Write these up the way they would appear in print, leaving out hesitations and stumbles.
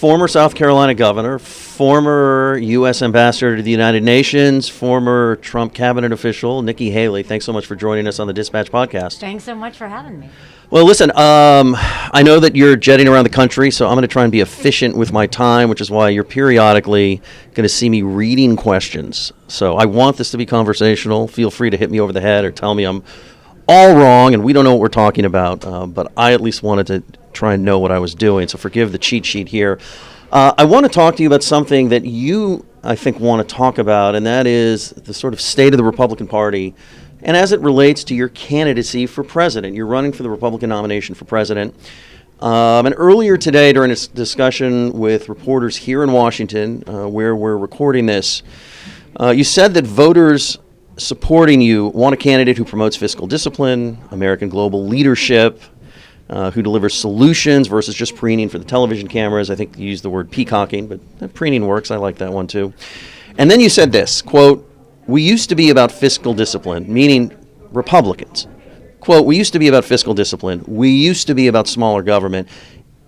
former South Carolina governor, former U.S. ambassador to the United Nations, former Trump cabinet official, Nikki Haley. Thanks so much for joining us on the Dispatch podcast. Thanks so much for having me. Well, listen, I know that you're jetting around the country, so I'm going to try and be efficient with my time, which is why you're periodically going to see me reading questions. So I want this to be conversational. Feel free to hit me over the head or tell me I'm all wrong and we don't know what we're talking about, but I at least wanted to try and know what I was doing, so forgive the cheat sheet here. I want to talk to you about something that you, I think, want to talk about, and that is the sort of state of the Republican Party, and as it relates to your candidacy for president. You're running for the Republican nomination for president. And earlier today, during a discussion with reporters here in Washington, where we're recording this, you said that voters supporting you want a candidate who promotes fiscal discipline, American global leadership, who delivers solutions versus just preening for the television cameras. I think you used the word peacocking, but preening works. I like that one too. And then you said this, quote, "We used to be about fiscal discipline," meaning Republicans. Quote, "We used to be about fiscal discipline. We used to be about smaller government.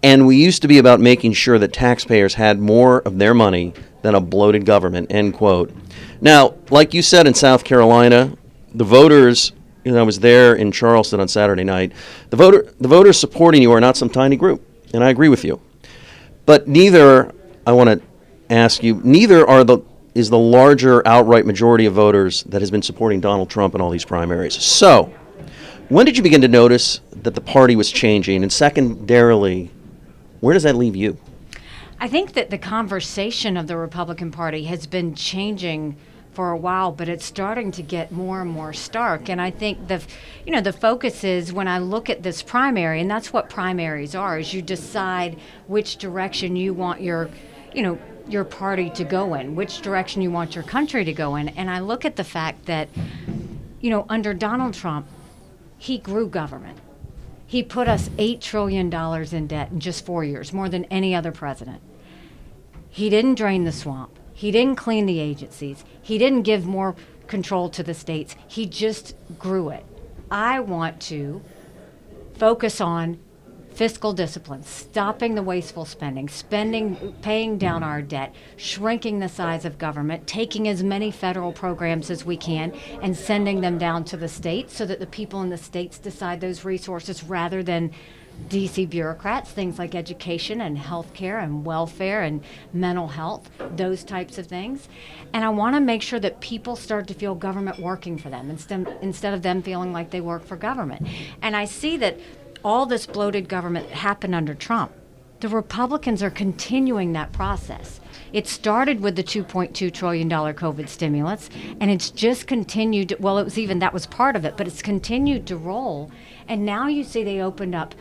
And we used to be about making sure that taxpayers had more of their money than a bloated government," end quote. Now, like you said in South Carolina, the voters, I was there in Charleston on Saturday night, the voters supporting you are not some tiny group, and I agree with you. But neither, I want to ask you, is the larger outright majority of voters that has been supporting Donald Trump in all these primaries. So, when did you begin to notice that the party was changing? And secondarily, where does that leave you? I think that the conversation of the Republican Party has been changing for a while, but it's starting to get more and more stark. And I think the focus is, when I look at this primary, and that's what primaries are, is you decide which direction you want your party to go in, which direction you want your country to go in. And I look at the fact that, under Donald Trump, he grew government. He put us $8 trillion in debt in just 4 years, more than any other president. He didn't drain the swamp. He didn't clean the agencies. He didn't give more control to the states. He just grew it. I want to focus on fiscal discipline, stopping the wasteful spending, paying down our debt, shrinking the size of government, taking as many federal programs as we can and sending them down to the states so that the people in the states decide those resources rather than D.C. bureaucrats, things like education and healthcare and welfare and mental health, those types of things. And I want to make sure that people start to feel government working for them instead of them feeling like they work for government. And I see that all this bloated government happened under Trump. The Republicans are continuing that process. It started with the $2.2 trillion COVID stimulus, and it's just continued. Well, that was part of it, but it's continued to roll. And now you see they opened up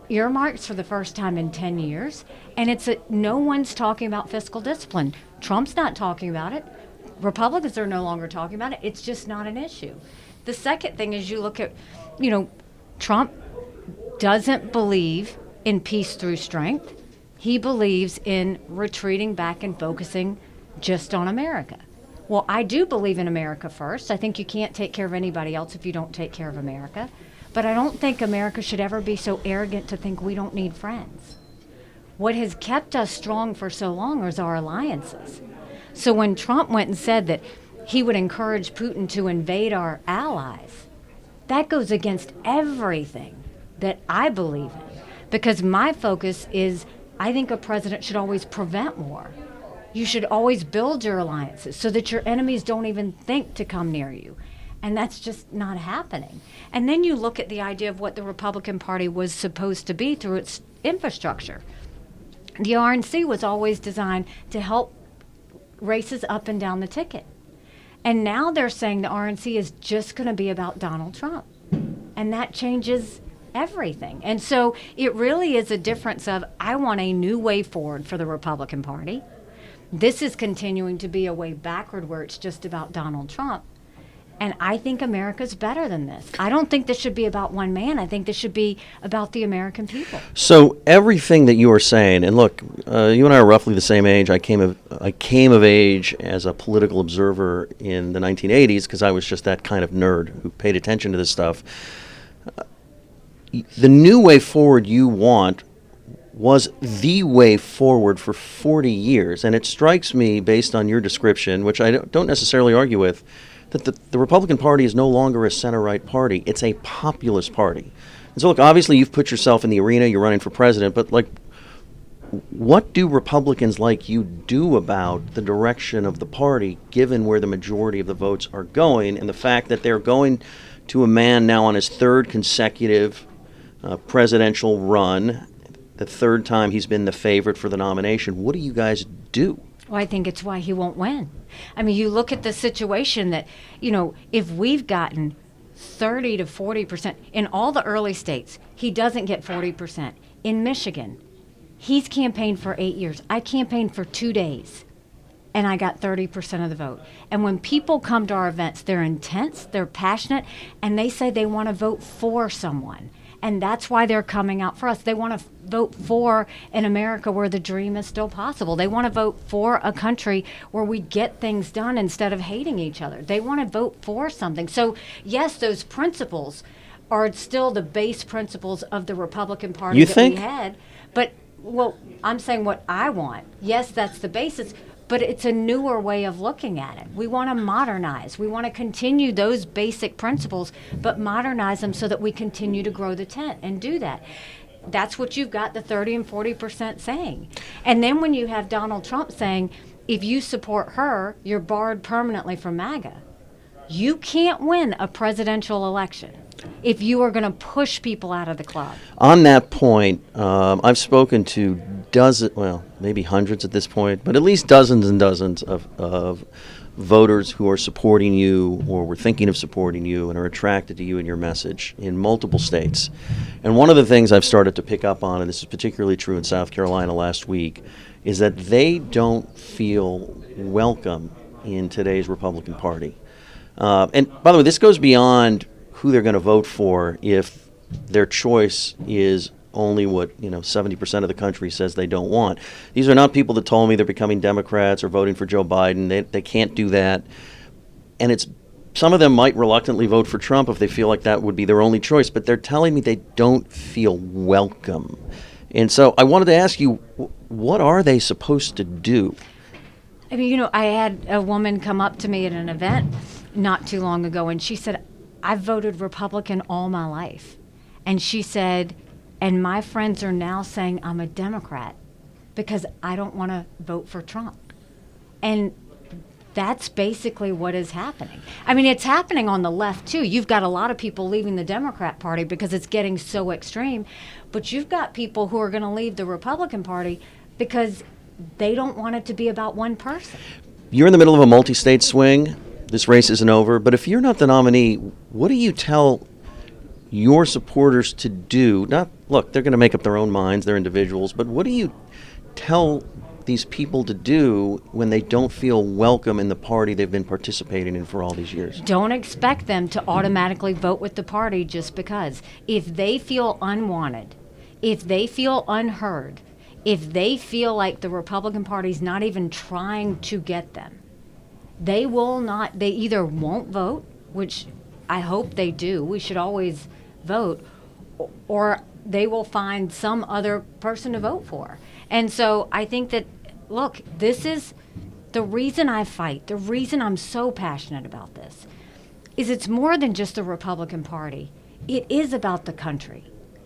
earmarks for the first time in 10 years, and no one's talking about fiscal discipline. Trump's not talking about it. Republicans are no longer talking about it. It's just not an issue. The second thing is, you look at, Trump doesn't believe in peace through strength. He believes in retreating back and focusing just on America. Well, I do believe in America first. I think you can't take care of anybody else if you don't take care of America. But I don't think America should ever be so arrogant to think we don't need friends. What has kept us strong for so long is our alliances. So when Trump went and said that he would encourage Putin to invade our allies, that goes against everything that I believe in, because my focus is, I think a president should always prevent war. You should always build your alliances so that your enemies don't even think to come near you. And that's just not happening. And then you look at the idea of what the Republican Party was supposed to be through its infrastructure. The RNC was always designed to help races up and down the ticket. And now they're saying the RNC is just going to be about Donald Trump. And that changes everything. And so it really is a difference of, I want a new way forward for the Republican Party. This is continuing to be a way backward where it's just about Donald Trump. And I think America's better than this. I don't think this should be about one man. I think this should be about the American people. So everything that you are saying, and look, you and I are roughly the same age. I came of age as a political observer in the 1980s because I was just that kind of nerd who paid attention to this stuff. The new way forward you want was the way forward for 40 years. And it strikes me, based on your description, which I don't necessarily argue with, that the Republican Party is no longer a center-right party. It's a populist party. And so, look, obviously you've put yourself in the arena, you're running for president, but, like, what do Republicans like you do about the direction of the party, given where the majority of the votes are going, and the fact that they're going to a man now on his third consecutive presidential run, the third time he's been the favorite for the nomination? What do you guys do? Well, I think it's why he won't win. I mean, you look at the situation that, if we've gotten 30 to 40% in all the early states, he doesn't get 40%. In Michigan, he's campaigned for 8 years. I campaigned for 2 days, and I got 30% of the vote. And when people come to our events, they're intense, they're passionate, and they say they want to vote for someone. And that's why they're coming out for us. They want to vote for an America where the dream is still possible. They want to vote for a country where we get things done instead of hating each other. They want to vote for something. So, yes, those principles are still the base principles of the Republican Party You that think? we had. But, well, I'm saying what I want. Yes, that's the basis. But it's a newer way of looking at it. We want to modernize. We want to continue those basic principles, but modernize them so that we continue to grow the tent and do that. That's what you've got the 30 and 40% saying. And then when you have Donald Trump saying, if you support her, you're barred permanently from MAGA. You can't win a presidential election if you are going to push people out of the club. On that point, I've spoken to maybe hundreds at this point, but at least dozens and dozens of voters who are supporting you or were thinking of supporting you and are attracted to you and your message in multiple states. And one of the things I've started to pick up on, and this is particularly true in South Carolina last week, is that they don't feel welcome in today's Republican Party. And by the way, this goes beyond who they're going to vote for if their choice is only what 70% of the country says they don't want. These are not people that told me they're becoming Democrats or voting for Joe Biden. They can't do that. And some of them might reluctantly vote for Trump if they feel like that would be their only choice, but they're telling me they don't feel welcome. And so I wanted to ask you, what are they supposed to do? I mean, I had a woman come up to me at an event not too long ago, and she said, I've voted Republican all my life. And she said, and my friends are now saying I'm a Democrat because I don't want to vote for Trump. And that's basically what is happening. I mean, it's happening on the left, too. You've got a lot of people leaving the Democrat Party because it's getting so extreme. But you've got people who are going to leave the Republican Party because they don't want it to be about one person. You're in the middle of a multi-state swing. This race isn't over. But if you're not the nominee, what do you tell your supporters to do? Look, they're going to make up their own minds. They're individuals. But what do you tell these people to do when they don't feel welcome in the party they've been participating in for all these years? Don't expect them to automatically vote with the party just because. If they feel unwanted, if they feel unheard, if they feel like the Republican Party's not even trying to get them, they either won't vote, which I hope they do. We should always vote, or they will find some other person to vote for. And so I think that, look, this is the reason I fight, the reason I'm so passionate about this, is it's more than just the Republican Party. It is about the country.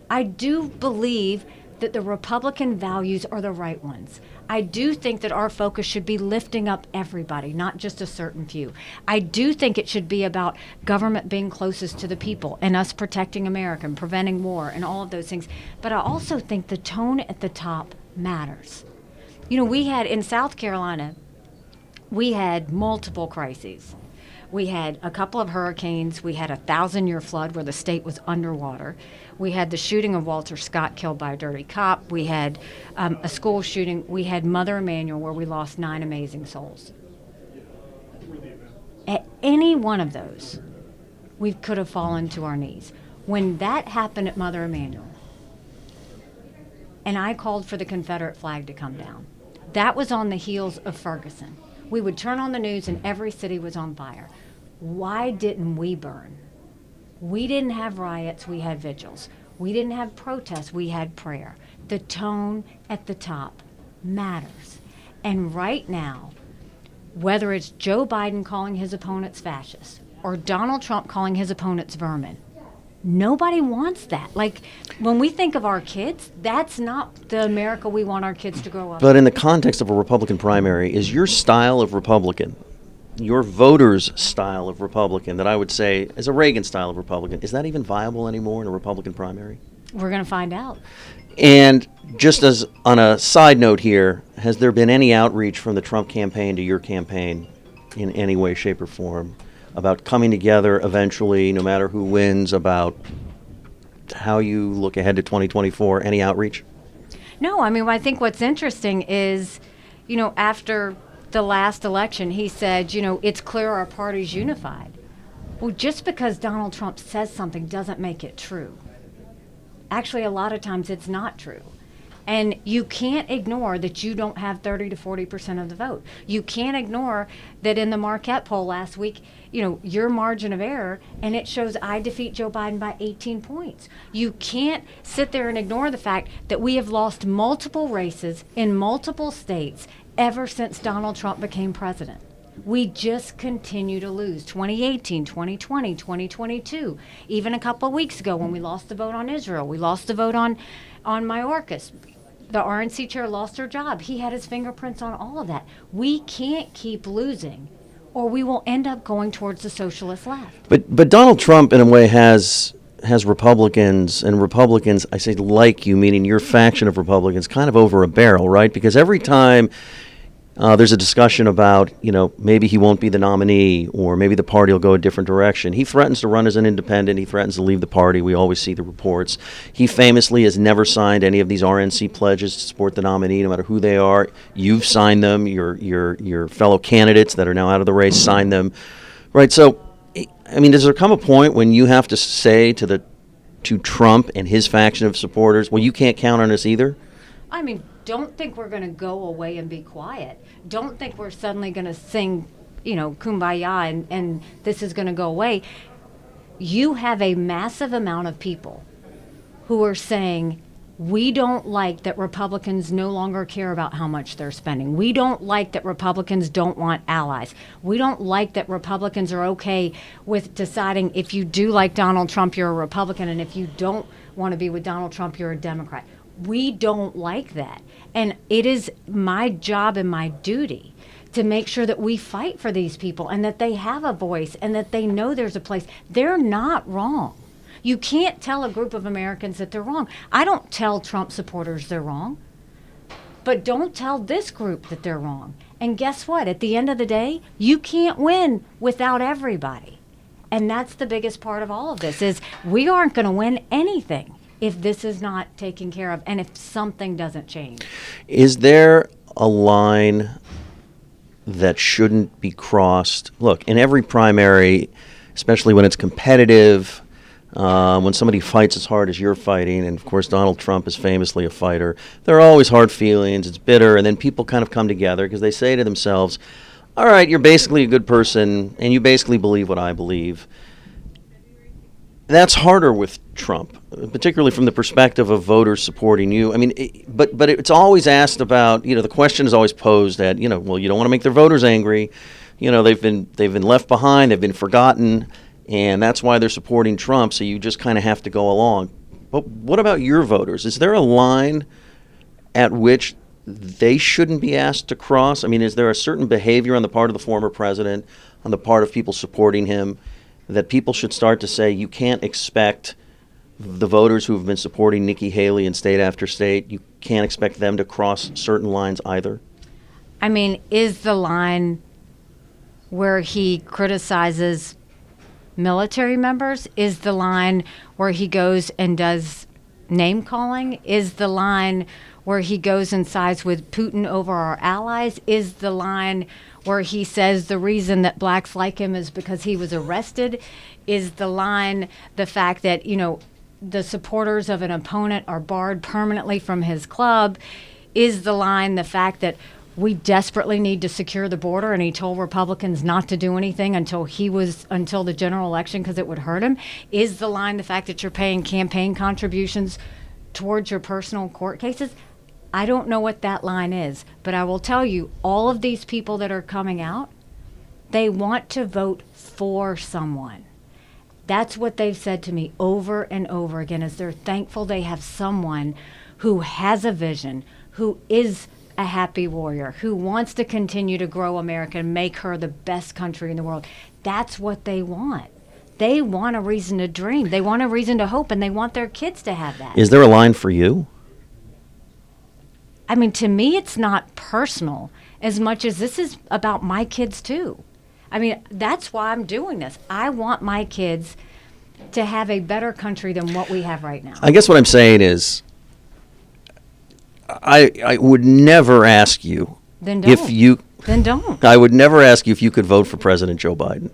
I do believe that the Republican values are the right ones. I do think that our focus should be lifting up everybody, not just a certain few. I do think it should be about government being closest to the people and us protecting America and preventing war and all of those things. But I also think the tone at the top matters. We had in South Carolina, we had multiple crises. We had a couple of hurricanes. We had a 1,000-year flood where the state was underwater. We had the shooting of Walter Scott killed by a dirty cop. We had a school shooting. We had Mother Emanuel where we lost 9 amazing souls. At any one of those, we could have fallen to our knees. When that happened at Mother Emanuel, and I called for the Confederate flag to come down, that was on the heels of Ferguson. We would turn on the news and every city was on fire. Why didn't we burn? We didn't have riots, we had vigils. We didn't have protests, we had prayer. The tone at the top matters. And right now, whether it's Joe Biden calling his opponents fascists or Donald Trump calling his opponents vermin, nobody wants that. Like, when we think of our kids, that's not the America we want our kids to grow up in. But in the context of a Republican primary, is your style of Republican, your voters' style of Republican, that I would say is a Reagan style of Republican, is that even viable anymore in a Republican primary? We're going to find out. And just as on a side note here, has there been any outreach from the Trump campaign to your campaign in any way, shape, or form about coming together eventually, no matter who wins, about how you look ahead to 2024? Any outreach? No, I mean, I think what's interesting is, after the last election, he said, it's clear our party's unified. Well, just because Donald Trump says something doesn't make it true. Actually, a lot of times it's not true. And you can't ignore that you don't have 30 to 40% of the vote. You can't ignore that in the Marquette poll last week, your margin of error, and it shows I defeat Joe Biden by 18 points. You can't sit there and ignore the fact that we have lost multiple races in multiple states ever since Donald Trump became president. We just continue to lose. 2018, 2020, 2022. Even a couple of weeks ago when we lost the vote on Israel, we lost the vote on Mayorkas. The RNC chair lost her job. He had his fingerprints on all of that. We can't keep losing, or we will end up going towards the socialist left. But Donald Trump, in a way, has Republicans, and Republicans, I say like you, meaning your faction of Republicans, kind of over a barrel, right? Because every time there's a discussion about, maybe he won't be the nominee, or maybe the party will go a different direction, he threatens to run as an independent. He threatens to leave the party. We always see the reports. He famously has never signed any of these RNC pledges to support the nominee, no matter who they are. You've signed them. Your fellow candidates that are now out of the race signed them, right? So, I mean, does there come a point when you have to say to Trump and his faction of supporters, well, you can't count on us either? I mean, don't think we're going to go away and be quiet. Don't think we're suddenly going to sing, kumbaya and this is going to go away. You have a massive amount of people who are saying, we don't like that Republicans no longer care about how much they're spending. We don't like that Republicans don't want allies. We don't like that Republicans are okay with deciding if you do like Donald Trump, you're a Republican, and if you don't want to be with Donald Trump, you're a Democrat. We don't like that. And it is my job and my duty to make sure that we fight for these people and that they have a voice and that they know there's a place. They're not wrong. You can't tell a group of Americans that they're wrong. I don't tell Trump supporters they're wrong, but don't tell this group that they're wrong. And guess what? At the end of the day, you can't win without everybody. And that's the biggest part of all of this is we aren't going to win anything if this is not taken care of and if something doesn't change. Is there a line that shouldn't be crossed? Look, in every primary, especially when it's competitive, when somebody fights as hard as you're fighting, and of course Donald Trump is famously a fighter, there are always hard feelings, it's bitter, and then people kind of come together because they say to themselves, all right, you're basically a good person, and you basically believe what I believe. That's harder with Trump, particularly from the perspective of voters supporting you. I mean, but it's always asked about, the question is always posed at, well, you don't want to make their voters angry. They've been left behind, they've been forgotten, and that's why they're supporting Trump, so you just kind of have to go along. But what about your voters? Is there a line at which they shouldn't be asked to cross? I mean, is there a certain behavior on the part of the former president, on the part of people supporting him, that people should start to say, you can't expect the voters who have been supporting Nikki Haley in state after state, you can't expect them to cross certain lines either? I mean, is the line where he criticizes military members? Is the line where he goes and does name calling? Is the line where he goes and sides with Putin over our allies? Is the line where he says the reason that blacks like him is because he was arrested? Is the line the fact that, the supporters of an opponent are barred permanently from his club? Is the line the fact that we desperately need to secure the border, and he told Republicans not to do anything until the general election because it would hurt him? Is the line the fact that you're paying campaign contributions towards your personal court cases? I don't know what that line is, but I will tell you, all of these people that are coming out, they want to vote for someone. That's what they've said to me over and over again, is they're thankful they have someone who has a vision, who is a happy warrior, who wants to continue to grow America and make her the best country in the world. That's what they want. They want a reason to dream. They want a reason to hope, and they want their kids to have that. Is there a line for you? I mean, to me, it's not personal as much as this is about my kids, too. I mean, that's why I'm doing this. I want my kids to have a better country than what we have right now. I guess what I'm saying is I would never ask you Then don't. if you... Then don't. I would never ask you if you could vote for President Joe Biden,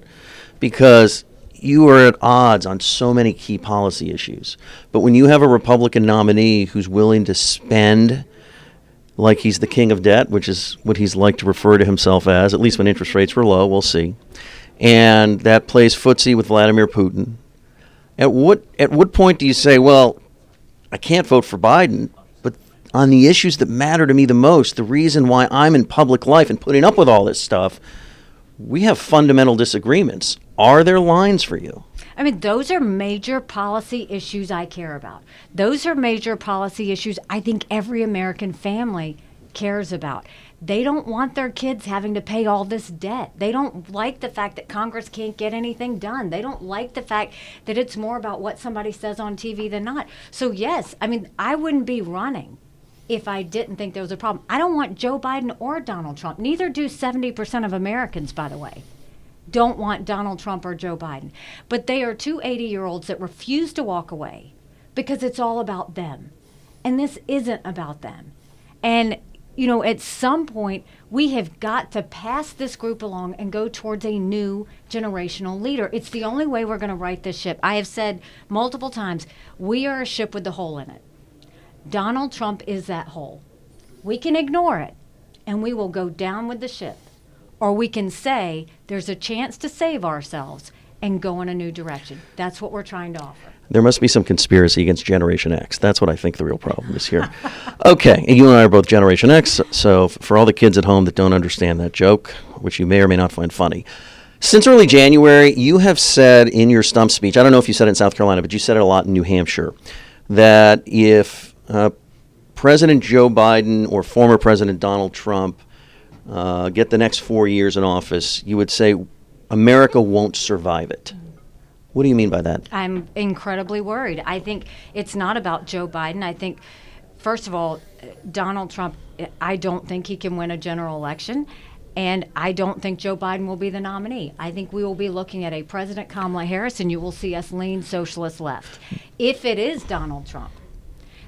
because you are at odds on so many key policy issues. But when you have a Republican nominee who's willing to spend like he's the king of debt, which is what he's like to refer to himself as, at least when interest rates were low, we'll see, and that plays footsie with Vladimir Putin, at what point do you say, well, I can't vote for Biden, but on the issues that matter to me the most, the reason why I'm in public life and putting up with all this stuff, we have fundamental disagreements. Are there lines for you? I mean, those are major policy issues I care about. Those are major policy issues I think every American family cares about. They don't want their kids having to pay all this debt. They don't like the fact that Congress can't get anything done. They don't like the fact that it's more about what somebody says on TV than not. So yes, I mean, I wouldn't be running if I didn't think there was a problem. I don't want Joe Biden or Donald Trump. Neither do 70% of Americans, by the way. Don't want Donald Trump or Joe Biden. But they are two 80-year-olds that refuse to walk away because it's all about them. And this isn't about them. And, you know, at some point, we have got to pass this group along and go towards a new generational leader. It's the only way we're going to right this ship. I have said multiple times, we are a ship with a hole in it. Donald Trump is that hole. We can ignore it, and we will go down with the ship. Or we can say there's a chance to save ourselves and go in a new direction. That's what we're trying to offer. There must be some conspiracy against Generation X. That's what I think the real problem is here. Okay, and you and I are both Generation X, so for all the kids at home that don't understand that joke, which you may or may not find funny, since early January, you have said in your stump speech, I don't know if you said it in South Carolina, but you said it a lot in New Hampshire, that if President Joe Biden or former President Donald Trump get the next 4 years in office, you would say America won't survive it. What do you mean by that? I'm incredibly worried. I think it's not about Joe Biden. I think, first of all, Donald Trump, I don't think he can win a general election. And I don't think Joe Biden will be the nominee. I think we will be looking at a President Kamala Harris, and you will see us lean socialist left. If it is Donald Trump,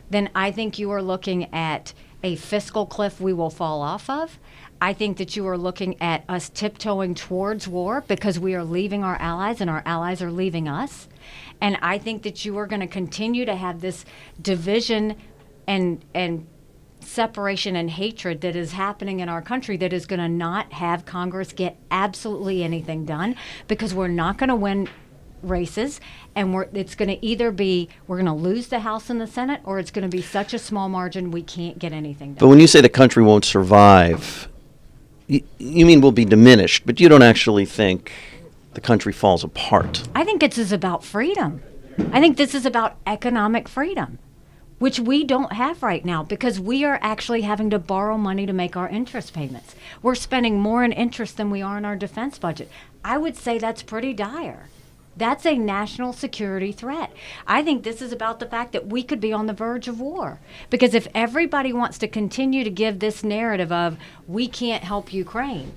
then I think you are looking at a fiscal cliff we will fall off of. I think that you are looking at us tiptoeing towards war because we are leaving our allies and our allies are leaving us. And I think that you are going to continue to have this division and separation and hatred that is happening in our country that is going to not have Congress get absolutely anything done because we're not going to win races, and it's going to either be we're going to lose the House and the Senate, or it's going to be such a small margin we can't get anything done. But when you say the country won't survive, you mean we'll be diminished, but you don't actually think the country falls apart. I think this is about freedom. I think this is about economic freedom, which we don't have right now because we are actually having to borrow money to make our interest payments. We're spending more in interest than we are in our defense budget. I would say that's pretty dire. That's a national security threat. I think this is about the fact that we could be on the verge of war. Because if everybody wants to continue to give this narrative of we can't help Ukraine,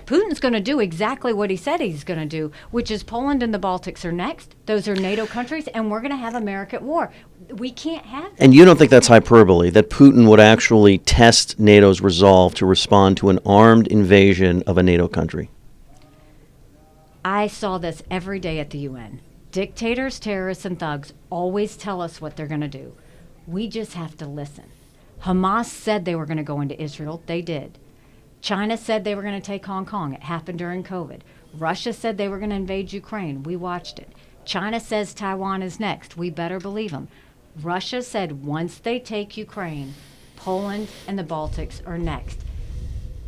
Putin's going to do exactly what he said he's going to do, which is Poland and the Baltics are next. Those are NATO countries, and we're going to have America at war. We can't have that. And you don't think that's hyperbole, that Putin would actually test NATO's resolve to respond to an armed invasion of a NATO country? I saw this every day at the UN. Dictators, terrorists, and thugs always tell us what they're going to do. We just have to listen. Hamas said they were going to go into Israel. They did. China said they were going to take Hong Kong. It happened during COVID. Russia said they were going to invade Ukraine. We watched it. China says Taiwan is next. We better believe them. Russia said once they take Ukraine, Poland and the Baltics are next.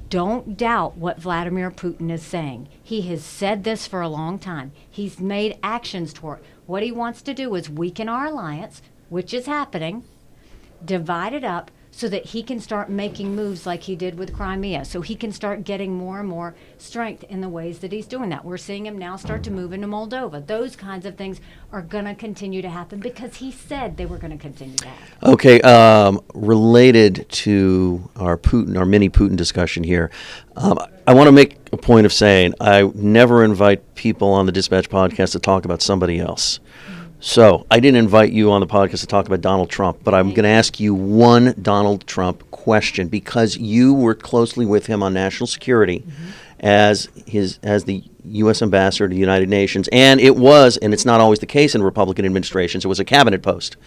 Don't doubt what Vladimir Putin is saying. He has said this for a long time. He's made actions toward it. What he wants to do is weaken our alliance, which is happening, divide it up so that he can start making moves like he did with Crimea. So he can start getting more and more strength in the ways that he's doing that. We're seeing him now start to move into Moldova. Those kinds of things are going to continue to happen because he said they were going to continue to happen. Okay, related to our mini Putin discussion here, I want to make a point of saying I never invite people on the Dispatch podcast to talk about somebody else. So I didn't invite you on the podcast to talk about Donald Trump, but I'm going to ask you one Donald Trump question because you worked closely with him on national security as the U.S. ambassador to the United Nations, and it's not always the case in Republican administrations, it was a cabinet post.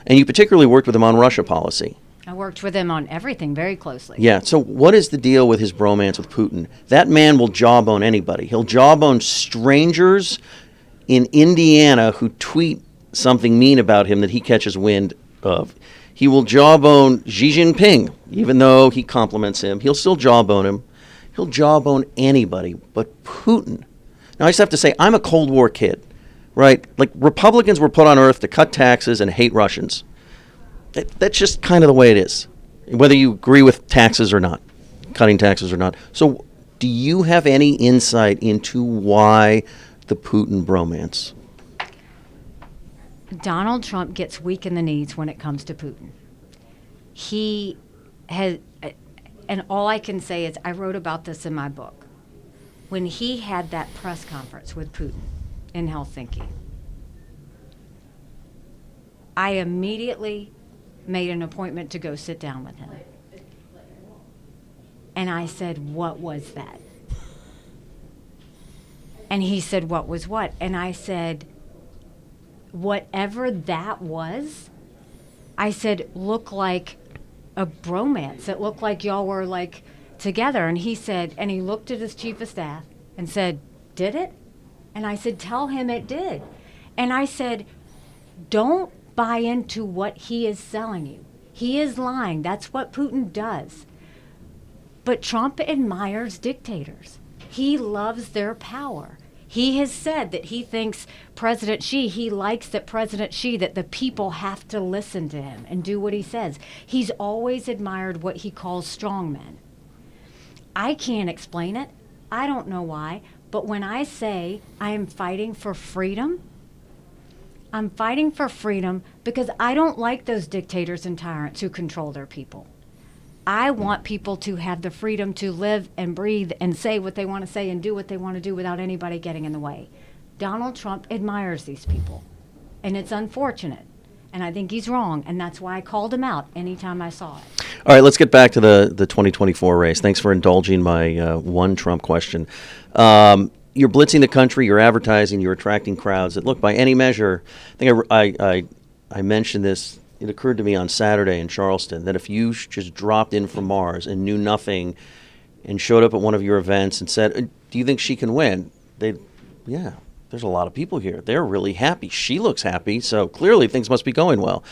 And you particularly worked with him on Russia policy. I worked with him on everything very closely. Yeah, so what is the deal with his bromance with Putin? That man will jawbone anybody. He'll jawbone strangers in Indiana who tweet something mean about him that he catches wind of. He will jawbone Xi Jinping, even though he compliments him. He'll still jawbone him. He'll jawbone anybody but Putin. Now, I just have to say, I'm a Cold War kid, right? Like, Republicans were put on earth to cut taxes and hate Russians. That's just kind of the way it is, whether you agree with taxes or not, cutting taxes or not. So do you have any insight into why the Putin bromance? Donald Trump gets weak in the knees when it comes to Putin. He has, and all I can say is I wrote about this in my book. When he had that press conference with Putin in Helsinki, I immediately made an appointment to go sit down with him. And I said, "What was that?" And he said, "What was what?" And I said, "Whatever that was," I said, "looked like a bromance. It looked like y'all were like together." And he said, and he looked at his chief of staff and said, "Did it?" And I said, "Tell him it did." And I said, "Don't buy into what he is selling you. He is lying. That's what Putin does." But Trump admires dictators. He loves their power. He has said that he thinks he likes that President Xi, that the people have to listen to him and do what he says. He's always admired what he calls strongmen. I can't explain it. I don't know why. But when I say I am fighting for freedom, I'm fighting for freedom because I don't like those dictators and tyrants who control their people. I want people to have the freedom to live and breathe and say what they want to say and do what they want to do without anybody getting in the way. Donald Trump admires these people, and it's unfortunate. And I think he's wrong, and that's why I called him out anytime I saw it. All right, let's get back to the 2024 race. Thanks for indulging my one Trump question. You're blitzing the country, you're advertising, you're attracting crowds that, look, by any measure, I think I mentioned this. It occurred to me on Saturday in Charleston that if you just dropped in from Mars and knew nothing and showed up at one of your events and said, "Do you think she can win?" Yeah, there's a lot of people here. They're really happy. She looks happy, so clearly things must be going well.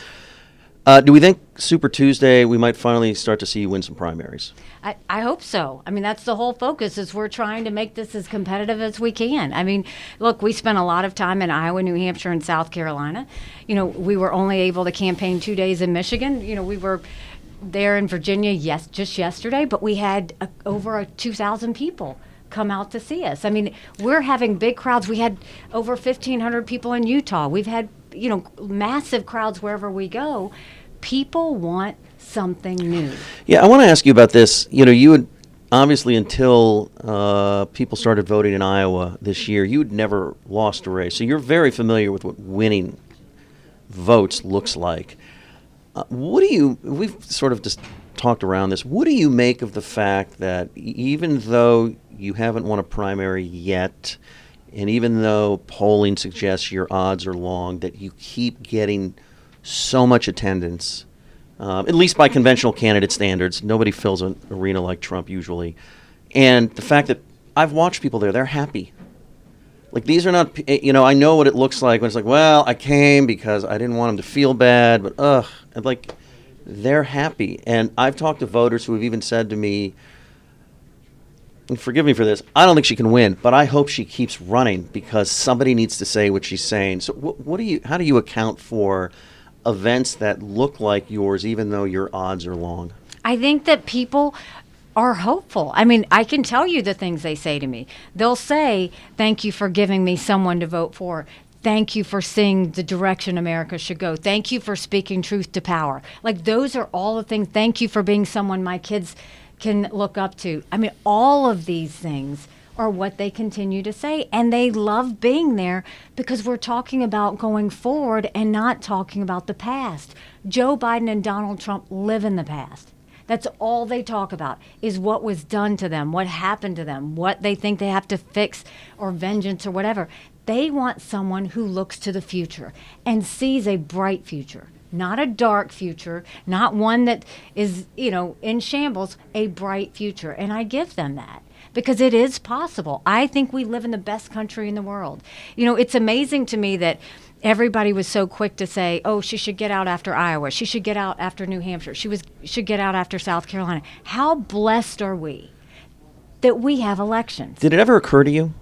Do we think Super Tuesday we might finally start to see you win some primaries? I hope so. I mean, that's the whole focus is we're trying to make this as competitive as we can. I mean, look, we spent a lot of time in Iowa, New Hampshire, and South Carolina. You know, we were only able to campaign 2 days in Michigan. You know, we were there in Virginia just yesterday, but we had over 2,000 people come out to see us. I mean, we're having big crowds. We had over 1,500 people in Utah. We've had, massive crowds wherever we go. People want something new. Yeah, I want to ask you about this. You had obviously until people started voting in Iowa this year, you had never lost a race. So you're very familiar with what winning votes looks like. We've sort of just talked around this. What do you make of the fact that even though you haven't won a primary yet, and even though polling suggests your odds are long, that you keep getting so much attendance at least by conventional candidate standards. Nobody fills an arena like Trump usually. And the fact that I've watched people there, they're happy. Like, these are not, I know what it looks like when it's like, well, I came because I didn't want them to feel bad, but and like, they're happy. And I've talked to voters who have even said to me, and forgive me for this, I don't think she can win, but I hope she keeps running because somebody needs to say what she's saying. So how do you account for events that look like yours, even though your odds are long? I think that people are hopeful. I mean, I can tell you the things they say to me. They'll say, thank you for giving me someone to vote for. Thank you for seeing the direction America should go. Thank you for speaking truth to power. Like, those are all the things. Thank you for being someone my kids can look up to. I mean, all of these things are what they continue to say. And they love being there because we're talking about going forward and not talking about the past. Joe Biden and Donald Trump live in the past. That's all they talk about, is what was done to them, what happened to them, what they think they have to fix, or vengeance or whatever. They want someone who looks to the future and sees a bright future, not a dark future, not one that is, in shambles, a bright future. And I give them that because it is possible. I think we live in the best country in the world. It's amazing to me that everybody was so quick to say, oh, she should get out after Iowa. She should get out after New Hampshire. Should get out after South Carolina. How blessed are we that we have elections? Did it ever occur to you?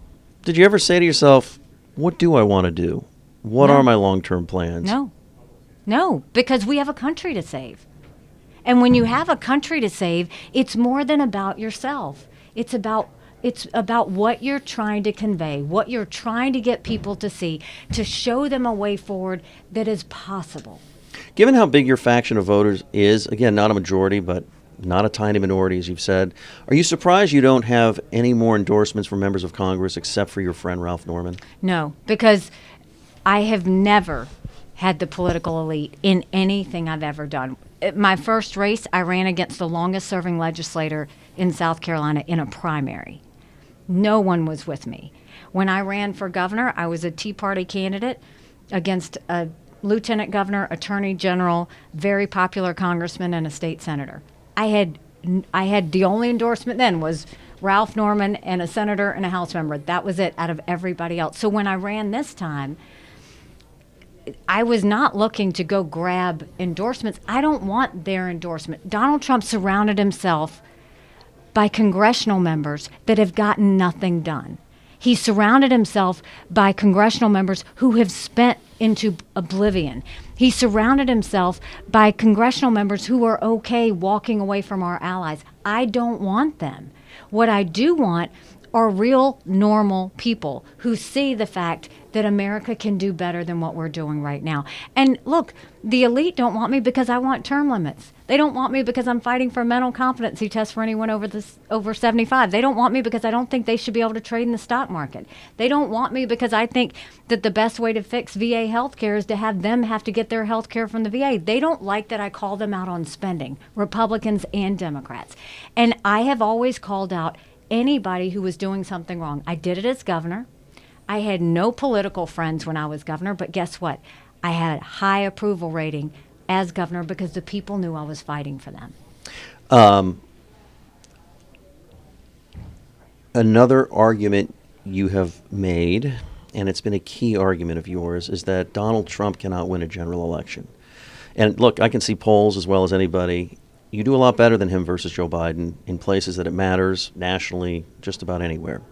Did you ever say to yourself, what do I want to do? What are my long-term plans? No, because we have a country to save. And when you have a country to save, it's more than about yourself. It's about what you're trying to convey, what you're trying to get people to see, to show them a way forward that is possible. Given how big your faction of voters is, again, not a majority, but not a tiny minority, as you've said, are you surprised you don't have any more endorsements from members of Congress except for your friend Ralph Norman? No, because I have never had the political elite in anything I've ever done. My first race, I ran against the longest-serving legislator in South Carolina in a primary. No one was with me. When I ran for governor, I was a Tea Party candidate against a lieutenant governor, attorney general, very popular congressman, and a state senator. I had the only endorsement then was Ralph Norman and a senator and a House member. That was it out of everybody else. So when I ran this time, I was not looking to go grab endorsements. I don't want their endorsement. Donald Trump surrounded himself by congressional members that have gotten nothing done. He surrounded himself by congressional members who have spent into oblivion. He surrounded himself by congressional members who are okay walking away from our allies. I don't want them. What I do want are real, normal people who see the fact that America can do better than what we're doing right now. And look, the elite don't want me because I want term limits. They don't want me because I'm fighting for a mental competency test for anyone over 75. They don't want me because I don't think they should be able to trade in the stock market. They don't want me because I think that the best way to fix VA health care is to have them have to get their health care from the VA. They don't like that I call them out on spending, Republicans and Democrats. And I have always called out anybody who was doing something wrong. I did it as governor. I had no political friends when I was governor, but guess what? I had a high approval rating as governor because the people knew I was fighting for them. Another argument you have made, and it's been a key argument of yours, is that Donald Trump cannot win a general election. And look, I can see polls as well as anybody. You do a lot better than him versus Joe Biden in places that it matters, nationally, just about anywhere.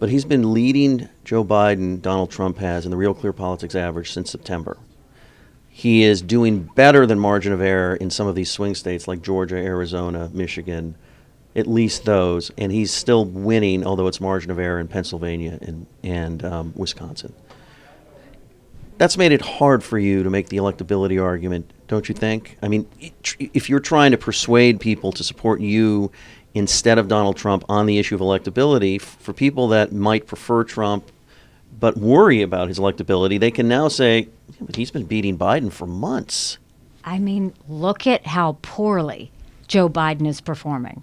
But he's been leading Joe Biden, Donald Trump has, in the Real Clear Politics average since September. He is doing better than margin of error in some of these swing states like Georgia, Arizona, Michigan, at least those. And he's still winning, although it's margin of error in Pennsylvania and Wisconsin. That's made it hard for you to make the electability argument, don't you think? I mean, if you're trying to persuade people to support you instead of Donald Trump on the issue of electability, for people that might prefer Trump but worry about his electability, they can now say, yeah, but he's been beating Biden for months. I mean, look at how poorly Joe Biden is performing.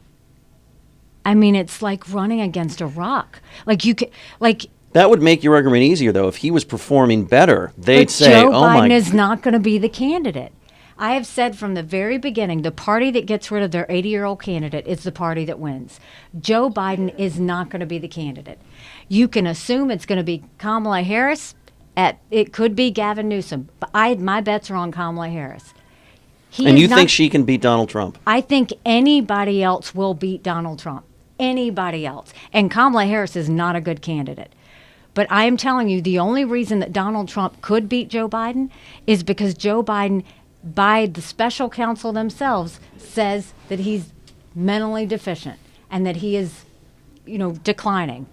I mean, it's like running against a rock. That would make your argument easier, though. If he was performing better, they'd say, Joe oh my... Biden is not going to be the candidate. I have said from the very beginning, the party that gets rid of their 80-year-old candidate is the party that wins. Joe Biden is not going to be the candidate. You can assume it's going to be Kamala Harris. It could be Gavin Newsom. But my bets are on Kamala Harris. And you think she can beat Donald Trump? I think anybody else will beat Donald Trump. Anybody else. And Kamala Harris is not a good candidate. But I am telling you, the only reason that Donald Trump could beat Joe Biden is because Joe Biden, by the special counsel themselves, says that he's mentally deficient and that he is, declining.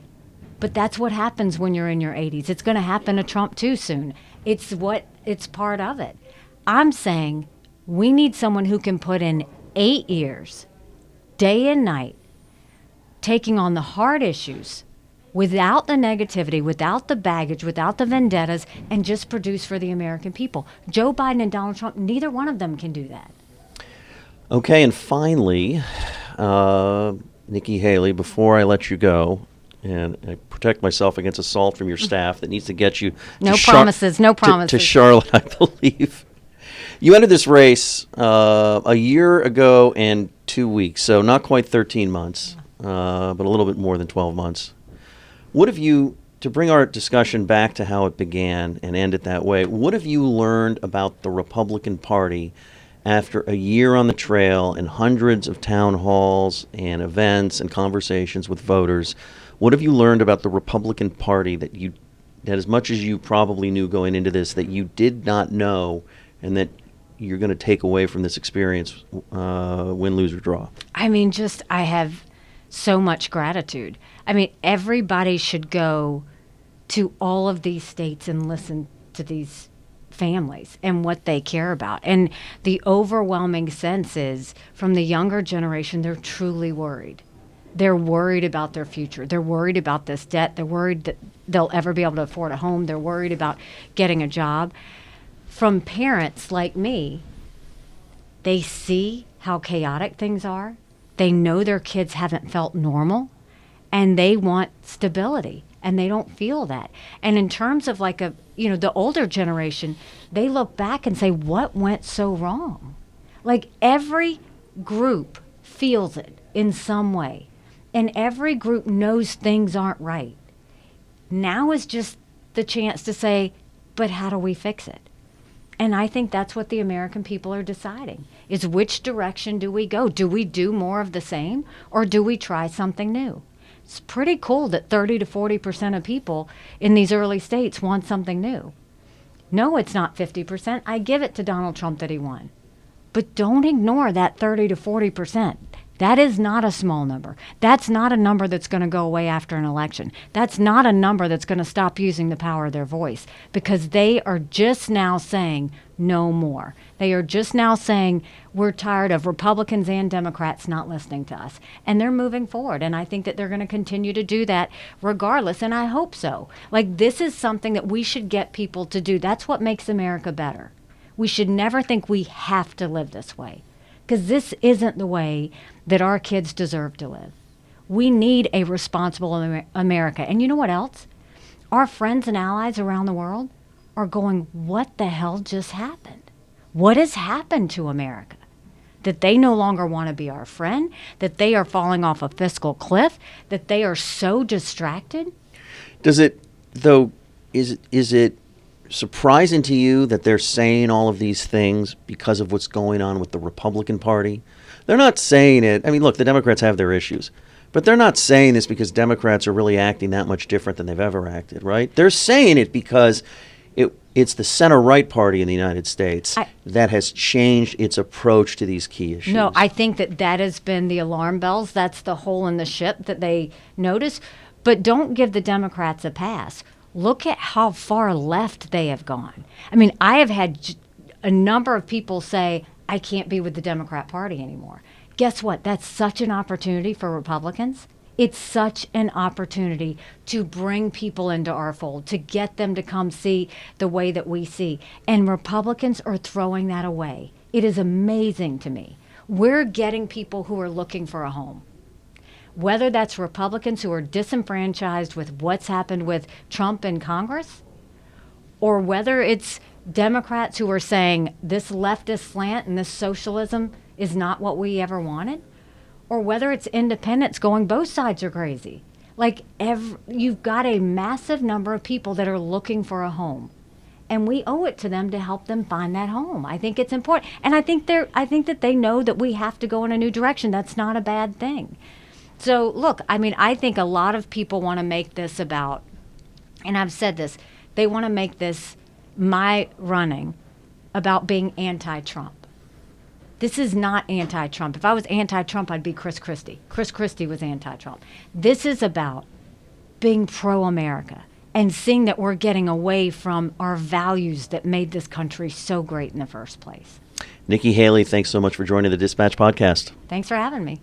But that's what happens when you're in your 80s. It's going to happen to Trump too soon. It's part of it. I'm saying we need someone who can put in 8 years, day and night, taking on the hard issues without the negativity, without the baggage, without the vendettas, and just produce for the American people. Joe Biden and Donald Trump, neither one of them can do that. Okay, and finally, Nikki Haley, before I let you go, and I protect myself against assault from your staff that needs to get you no promises. To Charlotte, I believe. You entered this race a year ago and 2 weeks, so not quite 13 months, but a little bit more than 12 months. What have you, to bring our discussion back to how it began and end it that way, what have you learned about the Republican Party after a year on the trail and hundreds of town halls and events and conversations with voters? What have you learned about the Republican Party that as much as you probably knew going into this, that you did not know and that you're going to take away from this experience, win, lose, or draw? I have so much gratitude. Everybody should go to all of these states and listen to these families and what they care about. And the overwhelming sense is, from the younger generation, they're truly worried. They're worried about their future. They're worried about this debt. They're worried that they'll ever be able to afford a home. They're worried about getting a job. From parents like me, they see how chaotic things are. They know their kids haven't felt normal, and they want stability, and they don't feel that. And in terms of the older generation, they look back and say, what went so wrong? Every group feels it in some way, and every group knows things aren't right. Now is just the chance to say, but how do we fix it? And I think that's what the American people are deciding, is which direction do we go? Do we do more of the same, or do we try something new? It's pretty cool that 30 to 40% of people in these early states want something new. No, it's not 50%. I give it to Donald Trump that he won. But don't ignore that 30 to 40%. That is not a small number. That's not a number that's going to go away after an election. That's not a number that's going to stop using the power of their voice, because they are just now saying no more. They are just now saying we're tired of Republicans and Democrats not listening to us. And they're moving forward. And I think that they're going to continue to do that regardless. And I hope so. This is something that we should get people to do. That's what makes America better. We should never think we have to live this way, because this isn't the way that our kids deserve to live. We need a responsible America. And you know what else? Our friends and allies around the world are going, what the hell just happened? What has happened to America? That they no longer want to be our friend, that they are falling off a fiscal cliff, that they are so distracted. Does it, though, is it surprising to you that they're saying all of these things because of what's going on with the Republican Party? They're not saying it. Look, the Democrats have their issues, but they're not saying this because Democrats are really acting that much different than they've ever acted, right? They're saying it because it's the center-right party in the United States that has changed its approach to these key issues. No, I think that has been the alarm bells. That's the hole in the ship that they notice. But don't give the Democrats a pass. Look at how far left they have gone. I have had a number of people say, I can't be with the Democrat Party anymore. Guess what? That's such an opportunity for Republicans. It's such an opportunity to bring people into our fold, to get them to come see the way that we see. And Republicans are throwing that away. It is amazing to me. We're getting people who are looking for a home. Whether that's Republicans who are disenfranchised with what's happened with Trump in Congress, or whether it's Democrats who are saying this leftist slant and this socialism is not what we ever wanted, or whether it's independents going, both sides are crazy. Like, you've got a massive number of people that are looking for a home, and we owe it to them to help them find that home. I think it's important, and I think that they know that we have to go in a new direction. That's not a bad thing. So look, I mean, I think a lot of people want to make this about, and I've said this, they want to make this, my running, about being anti-Trump. This is not anti-Trump. If I was anti-Trump, I'd be Chris Christie. Chris Christie was anti-Trump. This is about being pro-America and seeing that we're getting away from our values that made this country so great in the first place. Nikki Haley, thanks so much for joining the Dispatch podcast. Thanks for having me.